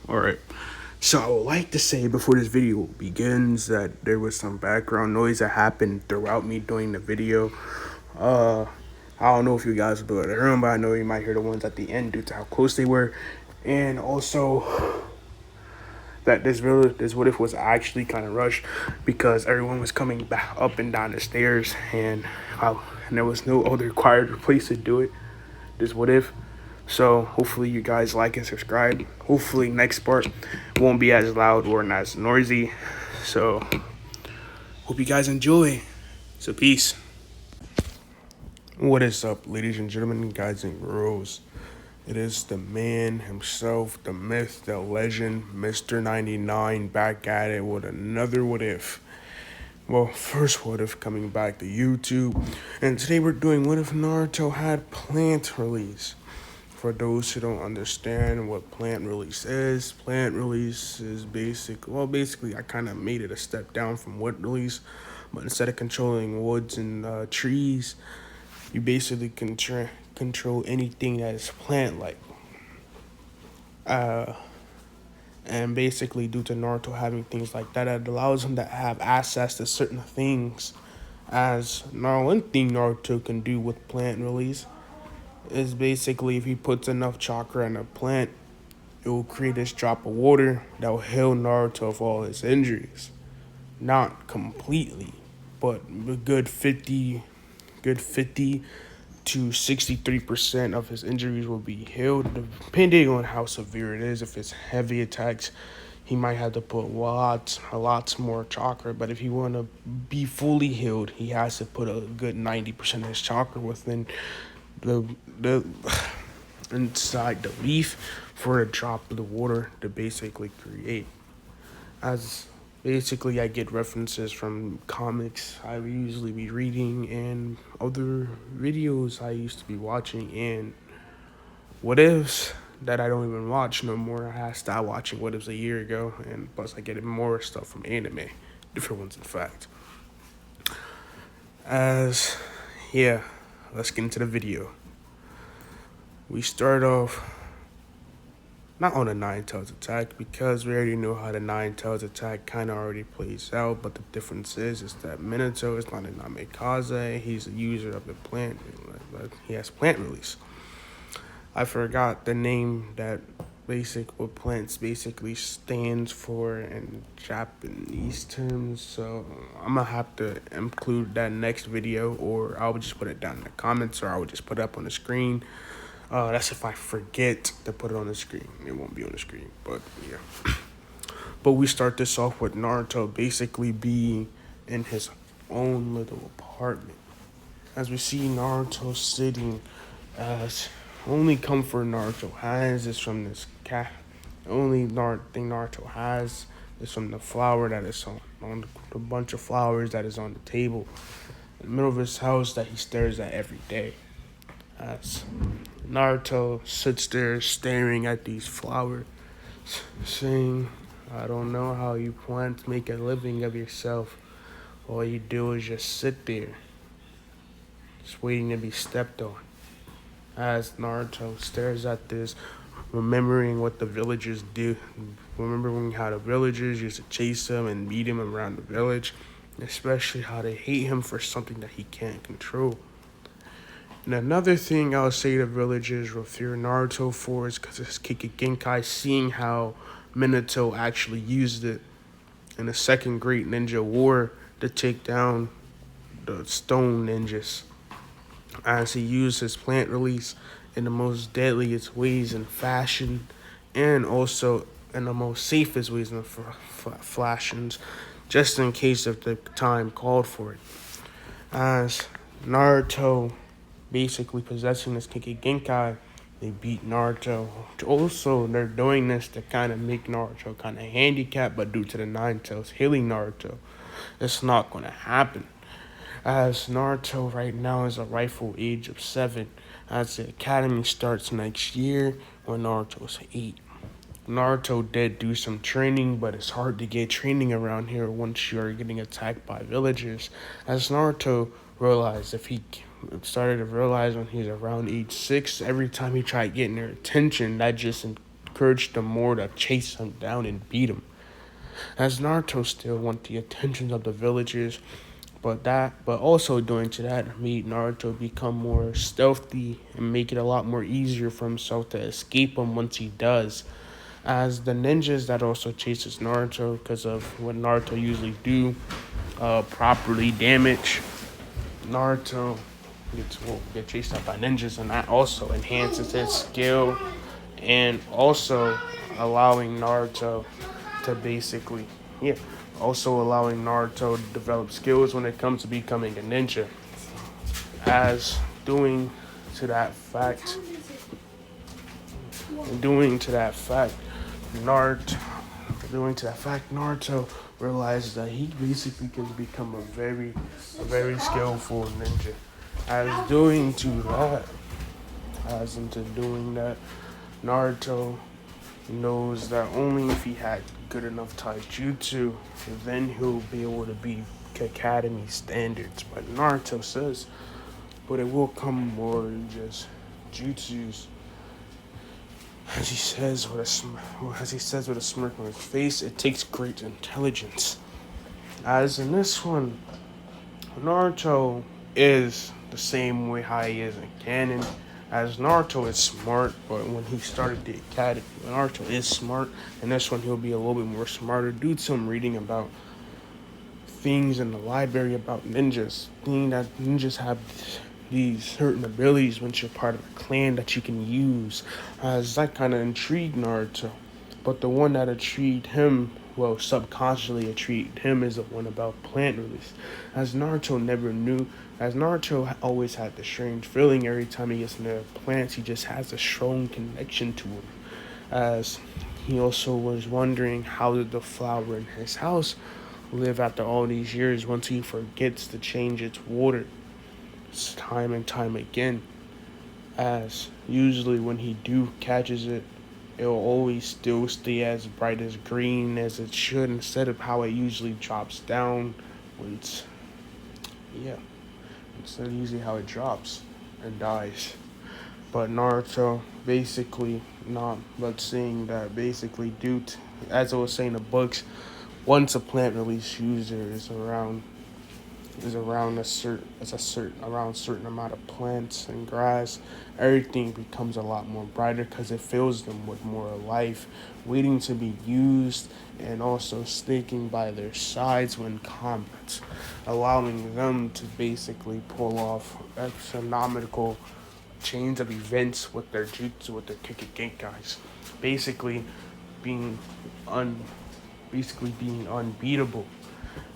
Alright, so I would like to say before this video begins that there was some background noise that happened throughout me doing the video. Uh, I don't know if you guys will be able to hear them, but I know you might hear the ones at the end due to how close they were. And also that this what if was actually kind of rushed because everyone was coming back up and down the stairs, and there was no other quiet place to do it. This what if. So hopefully you guys like and subscribe. Hopefully next part won't be as loud or not as noisy. So hope you guys enjoy. So peace. What is up, ladies and gentlemen, guys and girls? It is the man himself, the myth, the legend, Mr. 99, back at it with another what if. Well, first what if coming back to YouTube, and today we're doing what if Naruto had plant release. For those who don't understand what plant release is, basically I kind of made it a step down from wood release, but instead of controlling woods and trees, you basically control anything that is plant-like. And basically, due to Naruto having things like that, it allows him to have access to certain things. As now, one thing Naruto can do with plant release is basically if he puts enough chakra in a plant, it will create this drop of water that will heal Naruto of all his injuries. Not completely, but a good 50 to 63% of his injuries will be healed, depending on how severe it is. If it's heavy attacks, he might have to put lots more chakra. But if he want to be fully healed, he has to put a good 90% of his chakra within the inside the leaf for a drop of the water to basically create. As basically I get references from comics I would usually be reading and other videos I used to be watching, and what ifs that I don't even watch no more. I stopped watching what ifs a year ago, and plus I get more stuff from anime, different ones in fact. As yeah, let's get into the video. We start off not on a Nine Tails attack, because we already know how the Nine Tails attack kind of already plays out, but the difference is that Minato is not a Namikaze, he's a user of the plant, he has plant release. I forgot the name that what plants basically stands for in Japanese terms, so I'm gonna have to include that next video, or I'll just put it down in the comments, or I will just put it up on the screen. That's if I forget to put it on the screen. It won't be on the screen, but yeah. But we start this off with Naruto basically being in his own little apartment. As we see Naruto sitting, as only comfort Naruto has is from this cat. The only thing Naruto has is from the flower that is on the bunch of flowers that is on the table in the middle of his house that he stares at every day. As Naruto sits there staring at these flowers, saying, I don't know how you plan to make a living of yourself. All you do is just sit there, just waiting to be stepped on. As Naruto stares at this, remembering what the villagers do, remembering how the villagers used to chase him and beat him around the village, especially how they hate him for something that he can't control. And another thing I'll say the villagers will fear Naruto for is because his Genkai, seeing how Minato actually used it in the Second Great Ninja War to take down the stone ninjas. As he used his plant release in the most deadliest ways in fashion, and also in the most safest ways in fashions, just in case if the time called for it. As Naruto basically possessing this Genkai, they beat Naruto. Also, they're doing this to kind of make Naruto kind of handicapped, but due to the Nine Tails healing Naruto, it's not going to happen. As Naruto right now is a rightful age of 7, as the academy starts next year when Naruto is 8. Naruto did do some training, but it's hard to get training around here once you're getting attacked by villagers. As Naruto realized, started to realize when he's around age 6, every time he tried getting their attention, that just encouraged them more to chase him down and beat him. As Naruto still want the attention of the villagers, but also doing to that made Naruto become more stealthy and make it a lot more easier for himself to escape him once he does. As the ninjas that also chases Naruto because of what Naruto usually do, properly damage Naruto will get chased out by ninjas, and that also enhances his skill and also allowing Naruto to basically, yeah, also allowing Naruto to develop skills when it comes to becoming a ninja. As doing to that fact, doing to that fact, Naruto, Naruto realizes that he basically can become a very skillful ninja. As doing to that, as into doing that, Naruto knows that only if he had good enough taijutsu, then he'll be able to be academy standards. But Naruto says, but it will come more than just jutsus. As he says with a smirk on his face, it takes great intelligence. As in this one, Naruto is the same way how he is in canon. As Naruto is smart, but when he started the academy, Naruto is smart. And this one, he'll be a little bit more smarter due to him reading about things in the library about ninjas. Thinking that ninjas have these certain abilities once you're part of a clan that you can use. As that kind of intrigued Naruto. But the one that intrigued him, well, subconsciously intrigued him, is the one about plant release. As Naruto always had the strange feeling every time he gets near plants, he just has a strong connection to them. As he also was wondering how did the flower in his house live after all these years once he forgets to change its water time and time again. As usually when he do catches it, it'll always still stay as bright as green as it should instead of how it usually drops down when it's, yeah, instead of usually how it drops and dies. But Naruto basically not, but saying that basically as I was saying in the books, once a plant release user is around around a certain amount of plants and grass, everything becomes a lot more brighter because it fills them with more life, waiting to be used, and also sticking by their sides when combat, allowing them to basically pull off astronomical chains of events with their jutsu, with their Kikigenkais, basically being un, being unbeatable.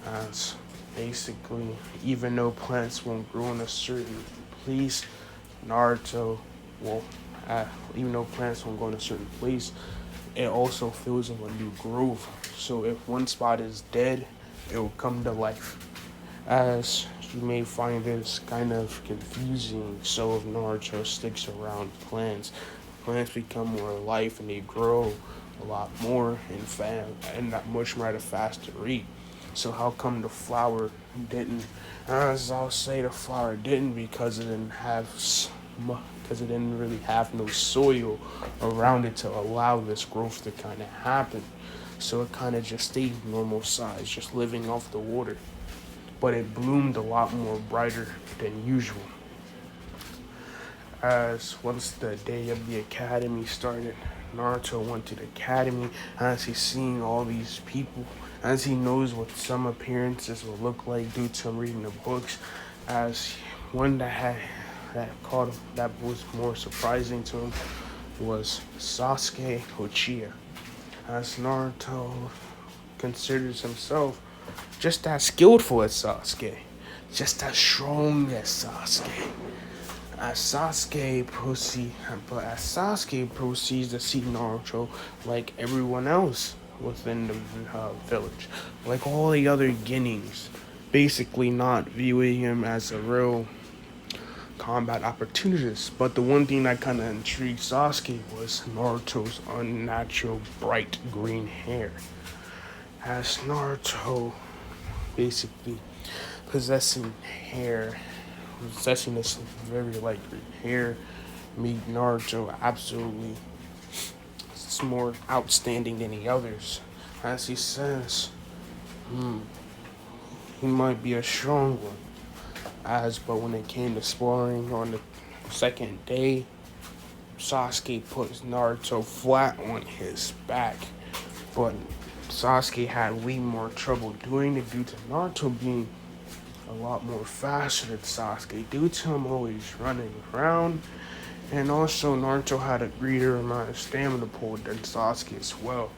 As basically, even though plants won't grow in a certain place, Naruto will, even though plants won't go in a certain place, it also fills them a new growth. So if one spot is dead, it will come to life. As you may find this kind of confusing, so if Naruto sticks around plants, plants become more life and they grow a lot more and that much more at a faster rate. So how come the flower didn't? As I'll say, the flower didn't because it didn't really have no soil around it to allow this growth to kind of happen. So it kind of just stayed normal size, just living off the water. But it bloomed a lot more brighter than usual. As once the day of the academy started, Naruto went to the academy as he's seeing all these people, as he knows what some appearances will look like due to him reading the books. As one that was more surprising to him was Sasuke Uchiha. As Naruto considers himself just as skillful as Sasuke, just as strong as Sasuke. As Sasuke proceeds to see Naruto like everyone else within the village, like all the other Guineas, basically not viewing him as a real combat opportunist. But the one thing that kind of intrigued Sasuke was Naruto's unnatural bright green hair. As Naruto basically possessing this very light green hair made Naruto absolutely is more outstanding than the others. As he says, he might be a strong one. But when it came to sparring on the second day, Sasuke put Naruto flat on his back. But Sasuke had way more trouble doing it due to Naruto being a lot more faster than Sasuke, due to him always running around. And also, Naruto had a greater amount of stamina pool than Sasuke as well.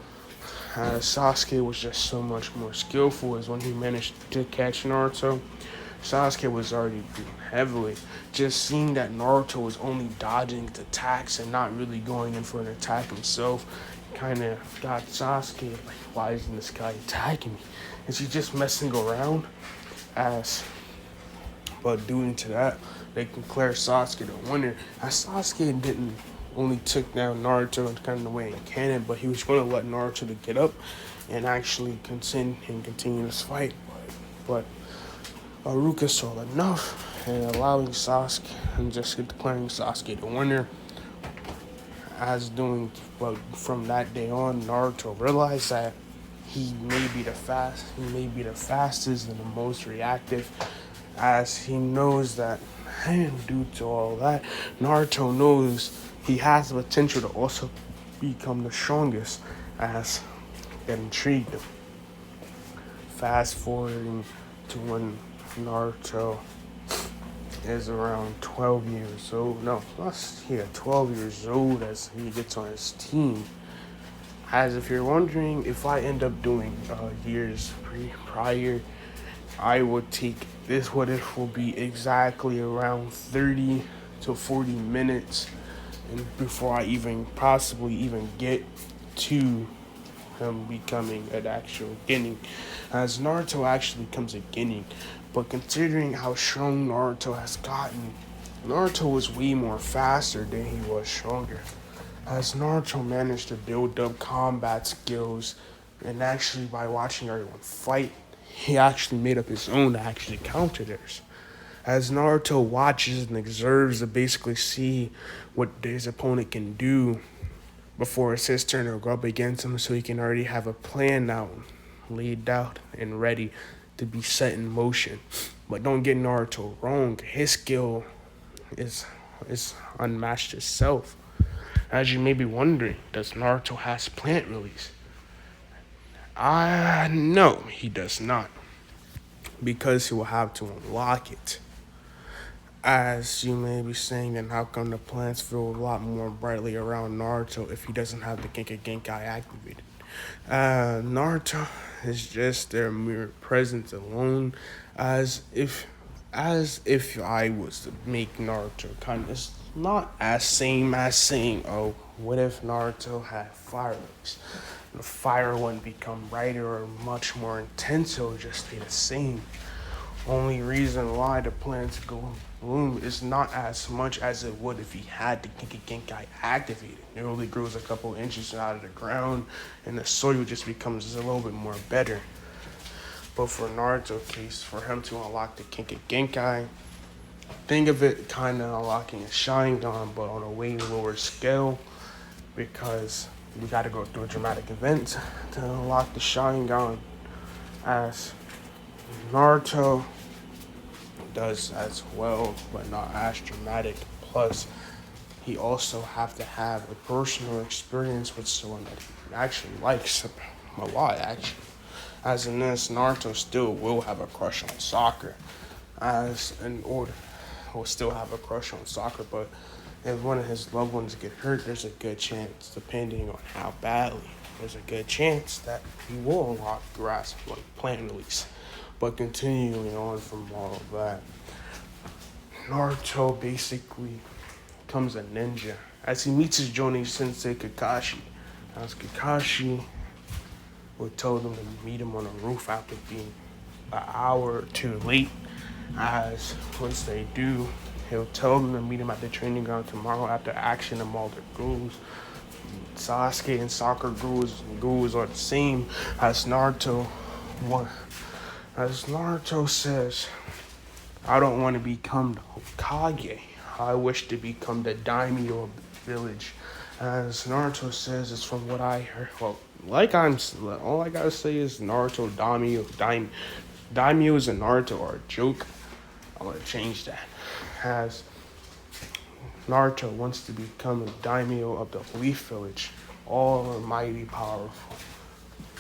Sasuke was just so much more skillful as when he managed to catch Naruto. Sasuke was already beaten heavily. Just seeing that Naruto was only dodging his attacks and not really going in for an attack himself kind of got Sasuke like, why isn't this guy attacking me? Is he just messing around? But due to that, they declare Sasuke the winner. Sasuke didn't only took down Naruto in kind of the way in canon, but he was going to let Naruto to get up and actually continue this fight. But Iruka saw enough and allowing Sasuke and just declaring Sasuke the winner. From that day on, Naruto realized that he may be the fastest and the most reactive, as he knows that, and due to all that, Naruto knows he has the potential to also become the strongest, as it intrigued him. Fast forwarding to when Naruto is around 12 years old. 12 years old as he gets on his team. As if you're wondering if I end up doing years prior, I would take this. What if will be exactly around 30 to 40 minutes, and before I possibly even get to him becoming an actual Genin, as Naruto actually becomes a Genin. But considering how strong Naruto has gotten, Naruto was way more faster than he was stronger. As Naruto managed to build up combat skills, and actually by watching everyone fight, he actually made up his own to actually counter theirs. As Naruto watches and observes to basically see what his opponent can do before it's his turn to go up against him, so he can already have a plan out, laid out, and ready to be set in motion. But don't get Naruto wrong, his skill is unmatched itself. As you may be wondering, does Naruto has plant release? No, he does not, because he will have to unlock it. As you may be saying, then how come the plants feel a lot more brightly around Naruto if he doesn't have the Genkai activated? Naruto is just their mere presence alone, as if I was to make Naruto kind of, it's not as same as saying, oh, what if Naruto had fire release? The fire wouldn't become brighter or much more intense, it would just stay the same. Only reason why the plants go bloom is not as much as it would if he had the Genkai activated. It only grows a couple inches out of the ground, and the soil just becomes a little bit more better. But for Naruto's case, for him to unlock the Genkai, think of it kind of unlocking a Sharingan, but on a way lower scale, because we got to go through a dramatic event to unlock the Sharingan, as Naruto does as well, but not as dramatic. Plus, he also have to have a personal experience with someone that he actually likes a lot, actually. As in this, Naruto still will have a crush on soccer, will still have a crush on soccer, but if one of his loved ones get hurt, there's a good chance, depending on how badly, there's a good chance that he will unlock grass plant release. But continuing on from all of that, Naruto basically becomes a ninja as he meets his Jonin sensei Kakashi. As Kakashi would tell them to meet him on a roof after being an hour or two late. As once they do, he'll tell them to meet him at the training ground tomorrow after action of all their goals. Sasuke and soccer goals are the same as Naruto. As Naruto says, I don't want to become the Hokage. I wish to become the daimyo of the village. As Naruto says, it's from what I heard. Well, all I gotta say is Naruto, Daimyos and Naruto are a joke. I'm gonna change that. As Naruto wants to become a daimyo of the Leaf Village, all almighty powerful,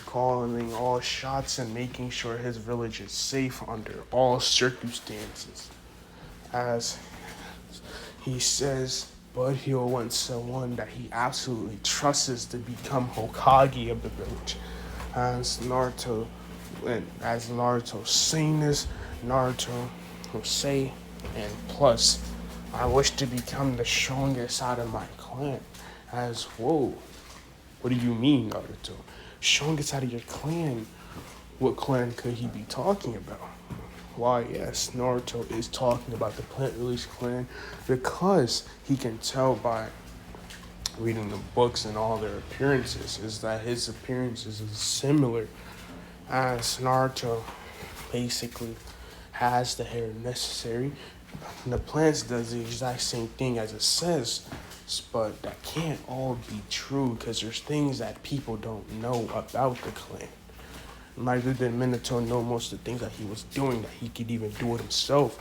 calling all shots and making sure his village is safe under all circumstances. As he says, but he'll want someone that he absolutely trusts to become Hokage of the village. As Naruto saying this, Naruto will say, and plus, I wish to become the strongest out of my clan. As, whoa, what do you mean, Naruto? Strongest out of your clan? What clan could he be talking about? Why, yes, Naruto is talking about the Plant Release clan because he can tell by reading the books and all their appearances is that his appearances is similar as Naruto basically has the hair necessary. The plants does the exact same thing as it says, but that can't all be true because there's things that people don't know about the clan. Neither did Minato know most of the things that he was doing, that he could even do it himself.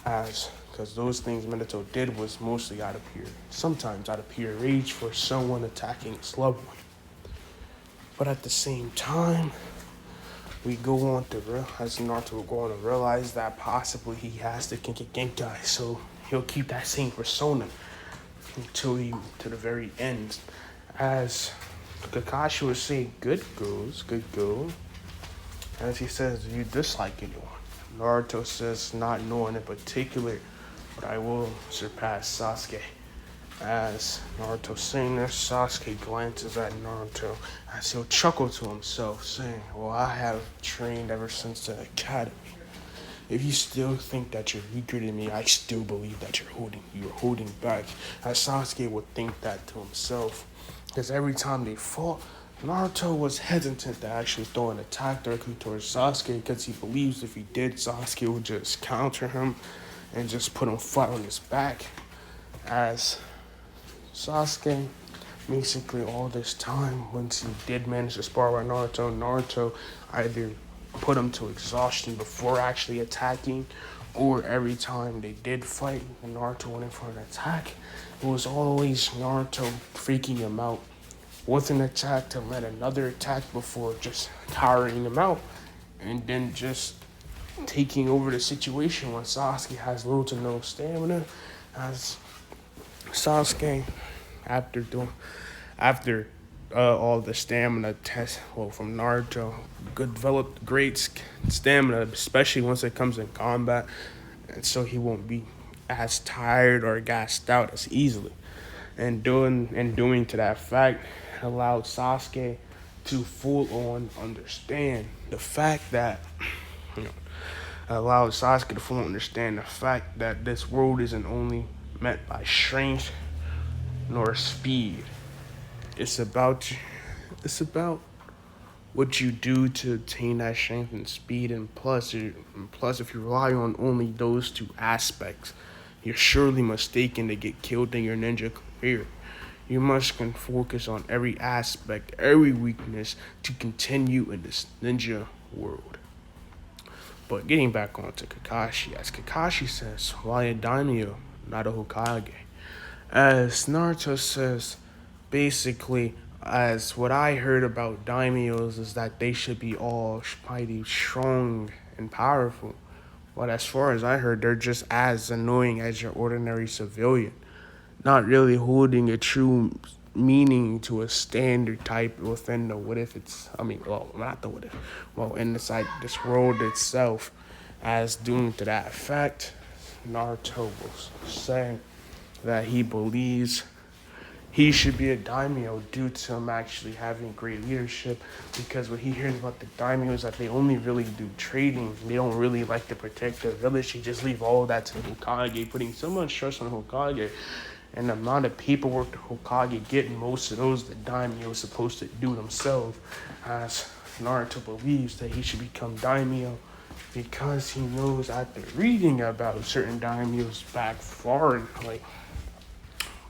Because those things Minato did was mostly sometimes out of pure rage for someone attacking his loved one. But at the same time, we go on to as Naruto will go on to realize that possibly he has the Genkai, so he'll keep that same persona to the very end. As Kakashi would say, good go. As he says, do you dislike anyone? Naruto says, not knowing in particular, but I will surpass Sasuke. As Naruto saying this, Sasuke glances at Naruto as he'll chuckle to himself, saying, well, I have trained ever since the academy. If you still think that you're weaker than me, I still believe that you're holding back. As Sasuke would think that to himself. Because every time they fought, Naruto was hesitant to actually throw an attack directly towards Sasuke because he believes if he did, Sasuke would just counter him and just put him flat on his back. As Sasuke, basically all this time, once he did manage to spar with Naruto either put him to exhaustion before actually attacking, or every time they did fight and Naruto went in for an attack, it was always Naruto freaking him out with an attack to let another attack before just tiring him out and then just taking over the situation when Sasuke has little to no stamina. As Sasuke, after all the stamina tests, from Naruto, developed great stamina, especially once it comes in combat, and so he won't be as tired or gassed out as easily. And doing to that fact allowed Sasuke to full on understand the fact that this world isn't only met by strength nor speed. It's about what you do to attain that strength and speed, and plus, if you rely on only those two aspects, you're surely mistaken to get killed in your ninja career. You must focus on every aspect, every weakness to continue in this ninja world. But getting back onto Kakashi, as Kakashi says, why a daimyo, not a Hokage? As Naruto says, basically, as what I heard about daimyos is that they should be all mighty strong and powerful. But as far as I heard, they're just as annoying as your ordinary civilian, not really holding a true meaning to a standard type within the inside this world itself. As due to that fact, Naruto was saying that he believes he should be a daimyo due to him actually having great leadership, because what he hears about the daimyo is that they only really do trading. They don't really like to protect their village. They just leave all that to the Hokage, putting so much stress on the Hokage. And the amount of paperwork the Hokage get, most of those the daimyo is supposed to do themselves. As Naruto believes that he should become daimyo because he knows after reading about certain daimyos back far,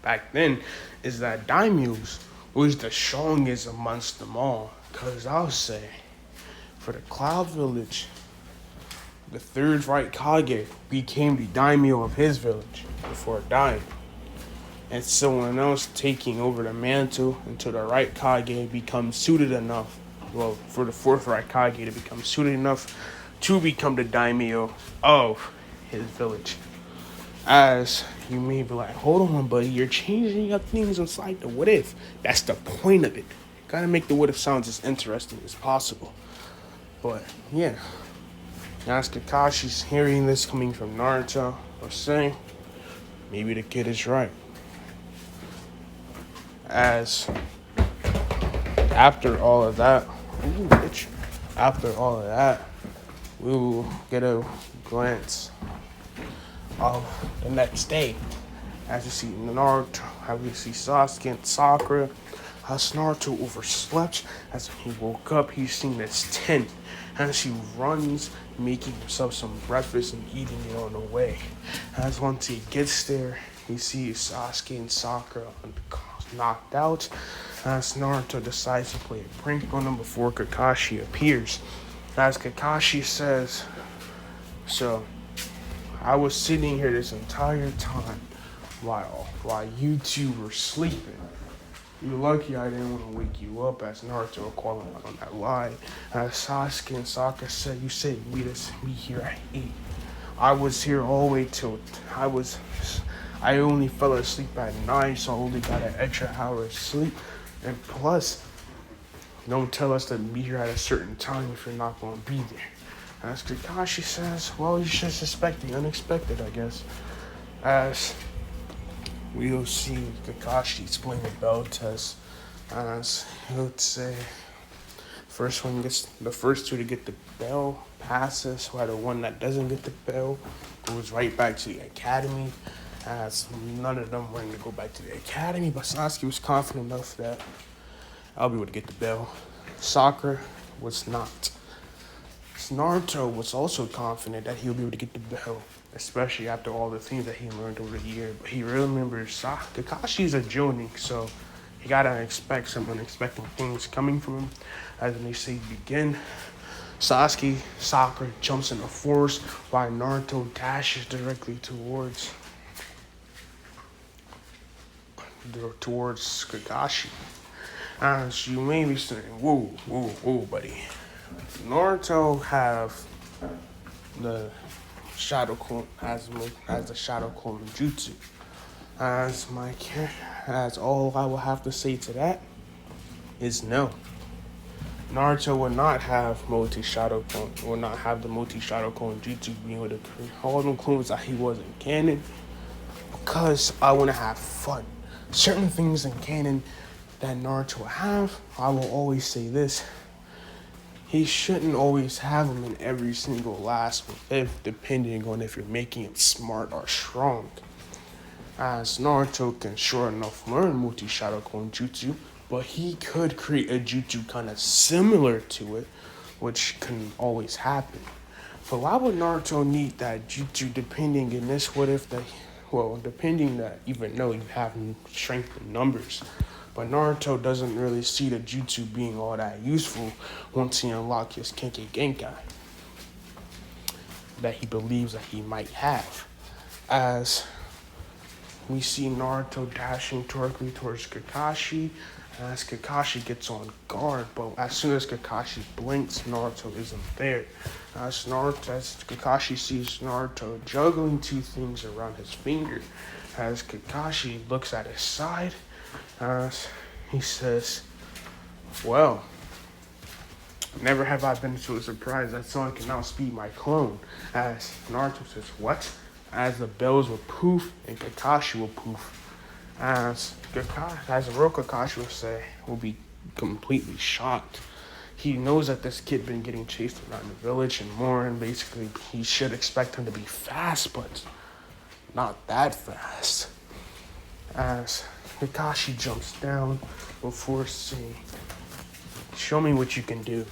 back then is that daimyos was the strongest amongst them all. Cause I'll say, for the Cloud Village, the third right Kage became the daimyo of his village before dying. And someone else taking over the mantle until the right Kage becomes suited enough, well, for the fourth right Kage to become suited enough to become the daimyo of his village. As you may be like, hold on, buddy, you're changing up things inside the what if. That's the point of it. Gotta make the what if sounds as interesting as possible. But yeah, as Kakashi's hearing this coming from Naruto, or saying, maybe the kid is right. As after all of that, we will get a glance of the next day. As you see Naruto, how we see Sasuke and Sakura, as Naruto overslept. As he woke up, he's seen this tent. As he runs, making himself some breakfast and eating it on the way. As once he gets there, he sees Sasuke and Sakura knocked out. As Naruto decides to play a prank on him before Kakashi appears. As Kakashi says, so I was sitting here this entire time while you two were sleeping. You're lucky I didn't want to wake you up, as Naruto calling out on that lie. As Sasuke and Sakura said, you said meet here at 8. I was here all the way till I only fell asleep at 9, so I only got an extra hour of sleep. And plus, don't tell us to be here at a certain time if you're not going to be there. As Kakashi says, well, you should suspect the unexpected, I guess. As we'll see Kakashi explain the bell test. As he would say, the first two to get the bell passes, while the one that doesn't get the bell goes right back to the academy. As none of them wanted to go back to the academy, but Sasuke was confident enough that I'll be able to get the bell. Sakura was not. Naruto was also confident that he'll be able to get the bell, especially after all the things that he learned over the year. But he remembers Kakashi's a Jonin, so you gotta expect some unexpected things coming from him. As they say begin, Sakura jumps in the forest while Naruto dashes directly towards Kakashi. As you may be saying, whoa, buddy. Naruto have the shadow clone as the shadow clone jutsu. As all I will have to say to that is no. Naruto will not have the multi-shadow clone jutsu being able to create all the clones that he was in canon, because I want to have fun. Certain things in canon that Naruto will have, I will always say this: he shouldn't always have them in every single last one, depending on if you're making him smart or strong. As Naruto can sure enough learn multi-shadow clone jutsu, but he could create a jutsu kind of similar to it, which can always happen. But why would Naruto need that jutsu depending in this what if that, depending that even though you have strength in numbers. But Naruto doesn't really see the jutsu being all that useful once he unlocks his Kenkai Genkai that he believes that he might have. As we see Naruto dashing directly towards Kakashi, as Kakashi gets on guard, but as soon as Kakashi blinks, Naruto isn't there. As Kakashi sees Naruto juggling two things around his finger, as Kakashi looks at his side, as he says, well, never have I been so surprised that someone can now speed my clone. As Naruto says, what? As the bells will poof and Kakashi will poof. As the real Kakashi will be completely shocked. He knows that this kid been getting chased around the village and more, and basically he should expect him to be fast, but not that fast. As Kakashi jumps down before saying, show me what you can do.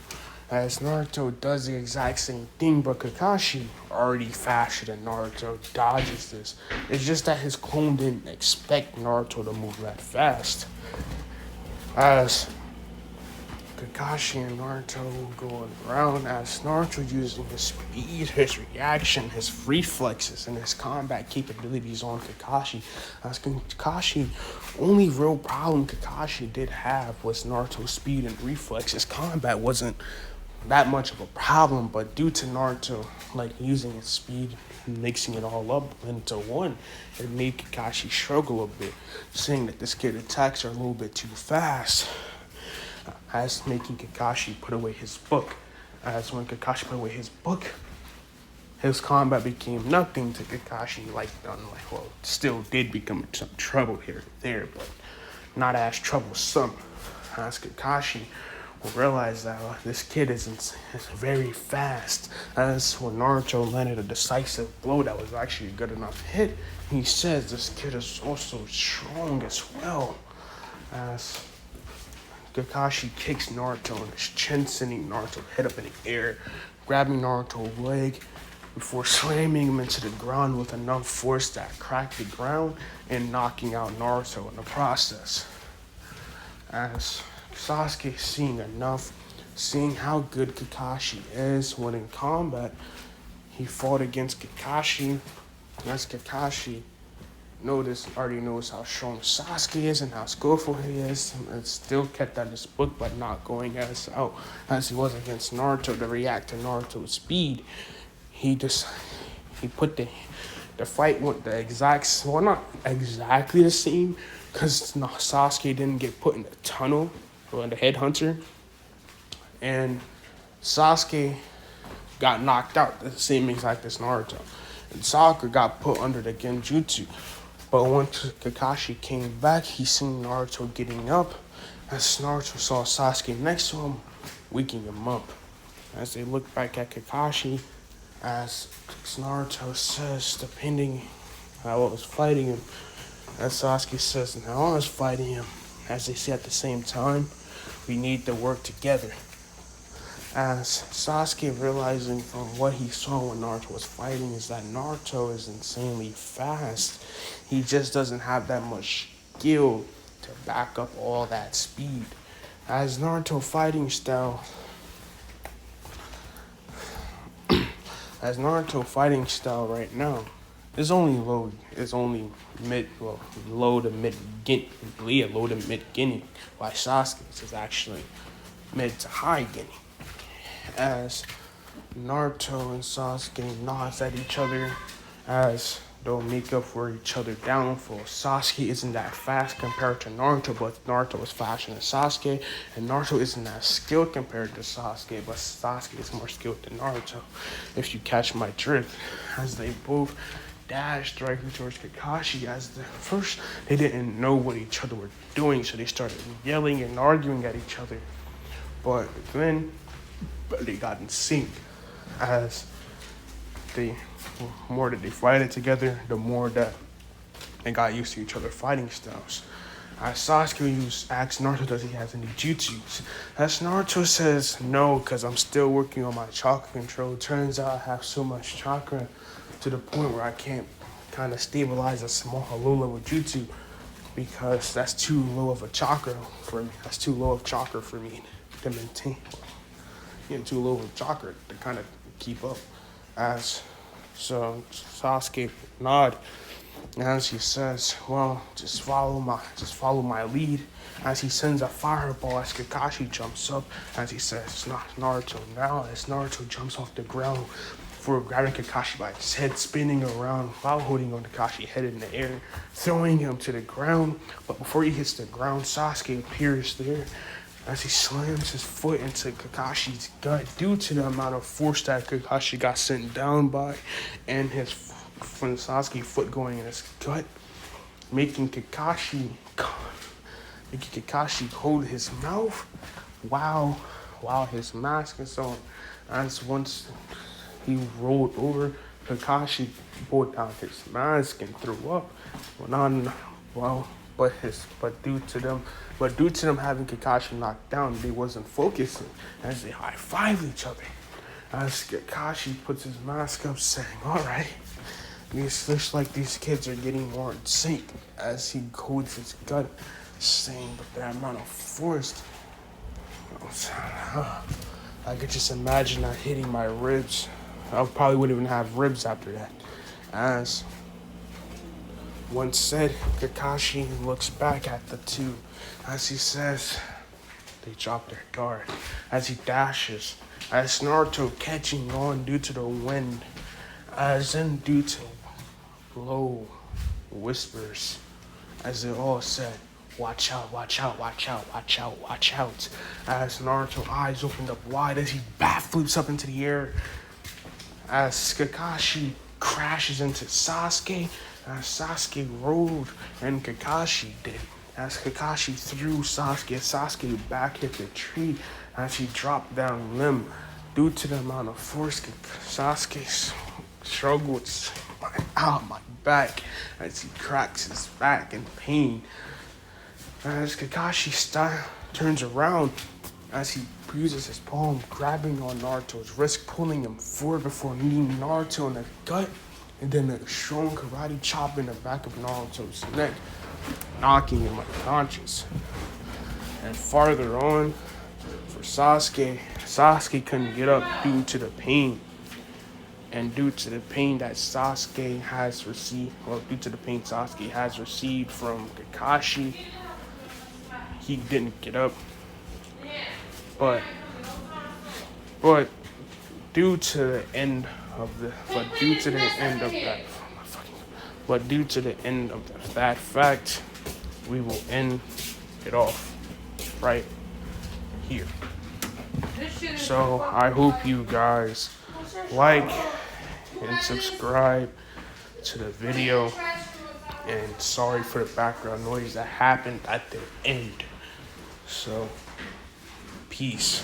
as Naruto does the exact same thing, but Kakashi, already faster than Naruto, dodges this. It's just that his clone didn't expect Naruto to move that fast. As Kakashi and Naruto going around, as Naruto using his speed, his reaction, his reflexes, and his combat capabilities on Kakashi. As Kakashi, only real problem Kakashi did have was Naruto's speed and reflexes. Combat wasn't that much of a problem, but due to Naruto using his speed, mixing it all up into one, it made Kakashi struggle a bit, saying that this kid attacks are a little bit too fast, as making Kakashi put away his book. As when Kakashi put away his book, his combat became nothing to Kakashi, still did become some trouble here and there, but not as troublesome. As Kakashi will realize that this kid is very fast. As when Naruto landed a decisive blow that was actually a good enough hit, he says this kid is also strong as well. As Kakashi kicks Naruto in his chin, sending Naruto's head up in the air, grabbing Naruto's leg before slamming him into the ground with enough force that cracked the ground and knocking out Naruto in the process. As Sasuke seeing how good Kakashi is when in combat, he fought against Kakashi. As Kakashi already knows how strong Sasuke is and how skillful he is, and still kept at his book by not going as he was against Naruto to react to Naruto's speed. He put the fight went not exactly the same, because Sasuke didn't get put in the tunnel or in the headhunter, and Sasuke got knocked out the same exact as Naruto, and Sakura got put under the Genjutsu. But once Kakashi came back, he seen Naruto getting up, as Naruto saw Sasuke next to him, waking him up. As they look back at Kakashi, as Naruto says, depending how I was fighting him, as Sasuke says, now I was fighting him, as they say at the same time, we need to work together. As Sasuke realizing from what he saw when Naruto was fighting is that Naruto is insanely fast. He just doesn't have that much skill to back up all that speed. As Naruto fighting style right now is only low to mid Guinea, while Sasuke's is actually mid to high Guinea. As Naruto and Sasuke nods at each other as they'll make up for each other downfall. Sasuke isn't that fast compared to Naruto, but Naruto is faster than Sasuke, and Naruto isn't that skilled compared to Sasuke, but Sasuke is more skilled than Naruto, if you catch my drift. As they both dashed directly towards Kakashi, as first they didn't know what each other were doing, so they started yelling and arguing at each other, but then they got in sync. As the more that they fight it together, the more that they got used to each other fighting styles. As Sasuke asks Naruto, does he have any jutsus? As Naruto says no, because I'm still working on my chakra control. Turns out I have so much chakra to the point where I can't kind of stabilize a small low level jutsu, because that's too low of a chakra for me. That's too low of chakra for me to maintain. Too low of chakra to kind of keep up. So Sasuke nod as he says, well, just follow my lead, as he sends a fireball as Kakashi jumps up, as he says, it's not Naruto now, as Naruto jumps off the ground for grabbing Kakashi by his head, spinning around while holding on Kakashi's head in the air, throwing him to the ground. But before he hits the ground, Sasuke appears there as he slams his foot into Kakashi's gut due to the amount of force that Kakashi got sent down by, and from Sasuke's foot going in his gut, making Kakashi hold his mouth while his mask is on. As once he rolled over, Kakashi pulled down his mask and threw up. but due to them having Kakashi knocked down, they wasn't focusing as they high five each other. As Kakashi puts his mask up, saying, "All right, it looks like these kids are getting more in sync." As he holds his gun, saying, "But that amount of force, I could just imagine that hitting my ribs. I probably wouldn't even have ribs after that." As once said, Kakashi looks back at the two as he says, they drop their guard as he dashes, as Naruto catching on due to the wind, as in due to low whispers, as they all said, "Watch out, watch out, watch out, watch out, watch out." As Naruto's eyes opened up wide as he backflips up into the air, as Kakashi crashes into Sasuke, as Sasuke rolled and Kakashi did. As Kakashi threw Sasuke back hit the tree as he dropped down limb. Due to the amount of force, Sasuke struggled my back as he cracks his back in pain. As Kakashi turns around, as he uses his palm, grabbing on Naruto's wrist, pulling him forward before meeting Naruto in the gut, and then a strong karate chop in the back of Naruto's neck, knocking him unconscious. And farther on, for Sasuke couldn't get up due to the pain. And due to the pain that Sasuke has received, from Kakashi, he didn't get up. But due to the end of that fact, we will end it off right here. So I hope you guys like and subscribe to the video. And sorry for the background noise that happened at the end. So, peace.